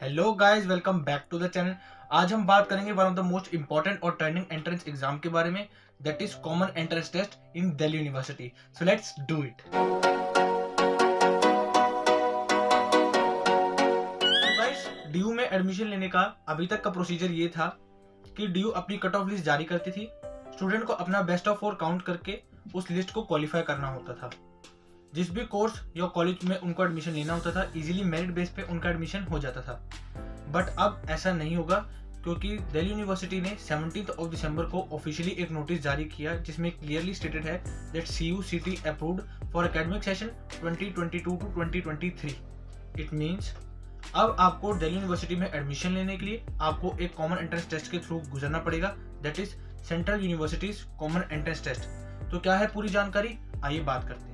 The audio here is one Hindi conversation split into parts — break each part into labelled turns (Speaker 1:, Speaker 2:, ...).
Speaker 1: Hello guys, welcome back to the channel. आज हम बात करेंगे one of the most important और ट्रेंडिंग एंट्रेंस एग्जाम के बारे में, that is common entrance test in Delhi university. So let's do it. Guys, DU में एडमिशन लेने का अभी तक का प्रोसीजर ये था कि डीयू अपनी कट ऑफ लिस्ट जारी करती थी, स्टूडेंट को अपना बेस्ट ऑफ 4 काउंट करके उस लिस्ट को क्वालिफाई करना होता था। जिस भी कोर्स या कॉलेज में उनको एडमिशन लेना होता था, इजीली मेरिट बेस पे उनका एडमिशन हो जाता था। बट अब ऐसा नहीं होगा, क्योंकि दिल्ली यूनिवर्सिटी ने 17 ऑफ दिसंबर को ऑफिशियली एक नोटिस जारी किया जिसमें क्लियरली स्टेटेड है that CUCT approved for academic session 2022 to 2023। It means अब आपको दिल्ली यूनिवर्सिटी में एडमिशन लेने के लिए आपको एक कॉमन एंट्रेंस टेस्ट के थ्रू गुजरना पड़ेगा, that is central universities common entrance test. तो क्या है पूरी जानकारी, आइए बात करते हैं।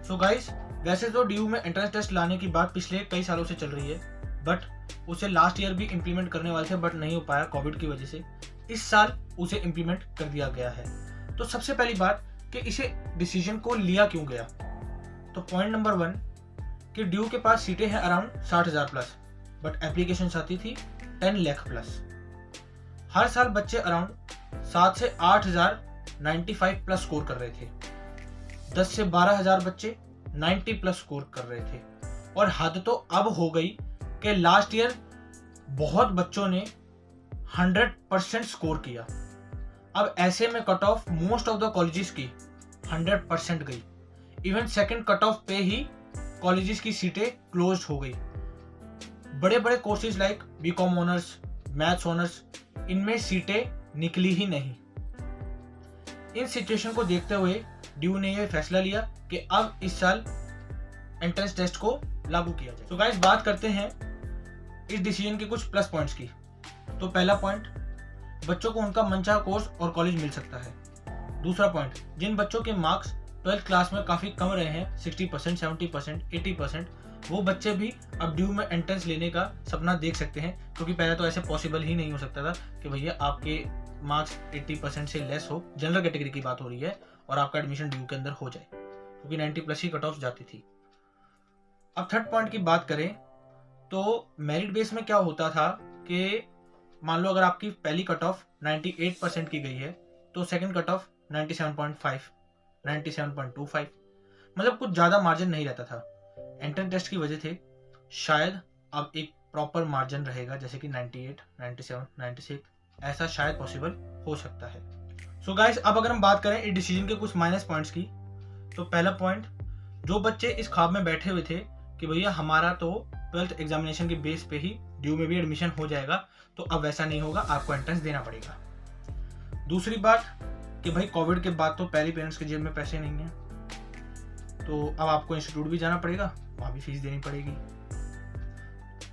Speaker 1: सो गाइस, वैसे तो डीयू में एंट्रेंस टेस्ट लाने की बात पिछले कई सालों से चल रही है, बट उसे लास्ट ईयर भी इम्प्लीमेंट करने वाले थे, बट नहीं हो पाया कोविड की वजह से। इस साल उसे इम्प्लीमेंट कर दिया गया है। तो सबसे पहली बात कि इसे डिसीजन को लिया क्यों गया। तो पॉइंट नंबर 1 कि डीयू के पास सीटें हैं अराउंड 60,000 प्लस, बट एप्लीकेशन आती थी 10 लाख प्लस। हर साल बच्चे अराउंड 7 से 8,095 प्लस स्कोर कर रहे थे। 10 से 12,000 बच्चे 90 प्लस स्कोर कर रहे थे। और हद तो अब हो गई कि लास्ट ईयर बहुत बच्चों ने 100% स्कोर किया। अब ऐसे में cut off most of the colleges की 100% गई। इवन सेकंड कट ऑफ पे ही कॉलेजेस की सीटें क्लोज्ड हो गई। बड़े बड़े courses like BCom honours, maths honours, इनमें सीटें निकली ही नहीं। इन सिचुएशन को देखते हुए डीयू ने यह फैसला लिया कि अब इस साल एंट्रेंस टेस्ट को लागू किया जाए। तो गाइस, बात करते हैं इस डिसीजन के कुछ प्लस पॉइंट्स की। तो पहला पॉइंट, बच्चों को उनका मनचाहा कोर्स और कॉलेज मिल सकता है। दूसरा पॉइंट, जिन बच्चों के मार्क्स 12th क्लास में काफी कम रहे हैं, 60%, 70%, 80%, वो बच्चे भी अब डीयू में एंट्रेंस लेने का सपना देख सकते हैं, क्योंकि पहले तो ऐसे पॉसिबल ही नहीं हो सकता था कि भैया आपके मार्क्स 80% से लेस हो, जनरल कैटेगरी की बात हो रही है, और आपका एडमिशन डीयू के अंदर हो जाए, क्योंकि 90 प्लस ही कट ऑफ जाती थी। अब थर्ड पॉइंट की बात करें तो मेरिट बेस में क्या होता था कि मान लो अगर आपकी पहली कट ऑफ 98% की गई है, तो सेकंड कट ऑफ 97.5, 97.25, मतलब कुछ ज़्यादा मार्जिन नहीं रहता था। एंट्रेंस टेस्ट की वजह से शायद अब एक प्रॉपर मार्जिन रहेगा, जैसे कि 98, 97, 96, ऐसा शायद पॉसिबल हो सकता है। सो गाइस, अब अगर हम बात करें इस डिसीजन के कुछ माइनस पॉइंट्स की, तो पहला पॉइंट, जो बच्चे इस ख्वाब में बैठे हुए थे कि भैया हमारा तो 12th एग्जामिनेशन के बेस पे ही डीयू में भी एडमिशन हो जाएगा, तो अब वैसा नहीं होगा, आपको एंट्रेंस देना पड़ेगा। दूसरी बात कि भाई कोविड के बाद तो पहले पेरेंट्स के जेब में पैसे नहीं है, तो अब आपको इंस्टीट्यूट भी जाना पड़ेगा, वहाँ भी फीस देनी पड़ेगी।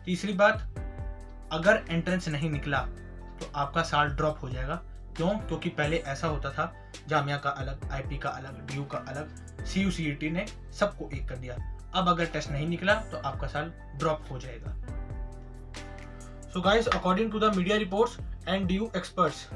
Speaker 1: तीसरी बात, अगर एंट्रेंस नहीं निकला तो आपका साल ड्रॉप हो जाएगा। क्यों? क्योंकि पहले ऐसा होता था, जामिया का अलग, आईपी का अलग, डीयू का अलग, CUCT ने सबको एक कर दिया। अब अगर टेस्ट नहीं निकला तो आपका साल ड्रॉप हो जाएगा। So guys, according to the media reports and DU experts,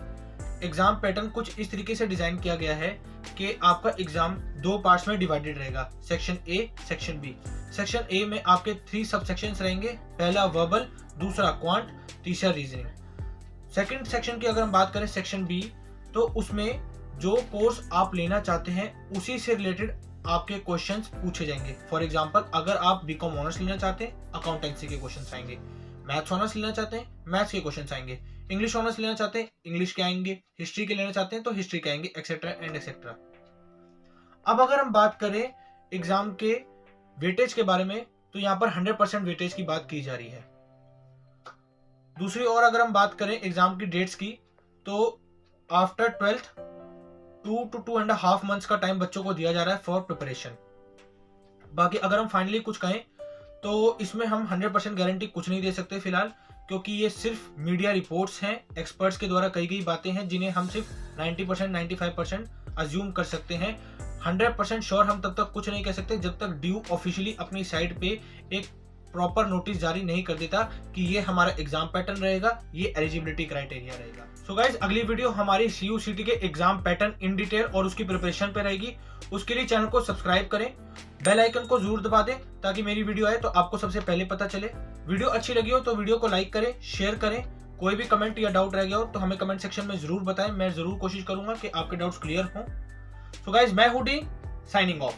Speaker 1: exam pattern कुछ इस तरीके से डिजाइन किया गया है कि आपका एग्जाम 2 पार्ट्स में डिवाइडेड रहेगा, section A, section B. Section A में आपके 3 सब सेक्शंस रहेंगे, पहला वर्बल, दूसरा क्वांट, तीसरा रीजनिंग। सेकंड सेक्शन की अगर हम बात करें, सेक्शन बी, तो उसमें जो कोर्स आप लेना चाहते हैं उसी से रिलेटेड आपके क्वेश्चंस पूछे जाएंगे। फॉर एग्जांपल, अगर आप बीकॉम ऑनर्स लेना चाहते हैं, अकाउंटेंसी के क्वेश्चंस आएंगे। मैथ्स ऑनर्स लेना चाहते हैं, मैथ्स के क्वेश्चंस आएंगे। इंग्लिश ऑनर्स लेना चाहते हैं, इंग्लिश के आएंगे। हिस्ट्री के लेना चाहते हैं तो हिस्ट्री के आएंगे, एक्सेट्रा एंड एक्सेट्रा। अब अगर हम बात करें एग्जाम के वेटेज के बारे में, तो यहाँ पर 100% वेटेज की बात की जा रही है। दूसरी ओर अगर हम बात करें एग्जाम की डेट्स की, तो आफ्टर 12th 2 to 2.5 मंथ्स का टाइम बच्चों को दिया जा रहा है फॉर प्रिपरेशन। बाकी अगर हम फाइनली कुछ कहें तो इसमें हम 100% गारंटी कुछ नहीं दे सकते फिलहाल, क्योंकि ये सिर्फ मीडिया रिपोर्ट्स हैं, एक्सपर्ट्स के द्वारा कही गई बातें हैं, जिन्हें हम सिर्फ 90%, 95% अज्यूम कर सकते हैं। 100% श्योर हम तब तक कुछ नहीं कह सकते जब तक डीयू ऑफिशियली अपनी साइट पे एक प्रॉपर नोटिस जारी नहीं कर देता कि ये हमारा एग्जाम पैटर्न रहेगा, ये एलिजिबिलिटी क्राइटेरिया रहेगा। सो गाइज, अगली वीडियो हमारी CUCT के एग्जाम पैटर्न इन डिटेल और उसकी प्रिपरेशन पे रहेगी। उसके लिए चैनल को सब्सक्राइब करें, बेल आइकन को जरूर दबा दें ताकि मेरी वीडियो आए तो आपको सबसे पहले पता चले। वीडियो अच्छी लगी हो तो वीडियो को लाइक करें, शेयर करें। कोई भी कमेंट या डाउट रह गया हो तो हमें कमेंट सेक्शन में जरूर बताएं, मैं जरूर कोशिश करूंगा कि आपके डाउट्स क्लियर हों। सो गाइज, मैं हूं डी, साइनिंग ऑफ।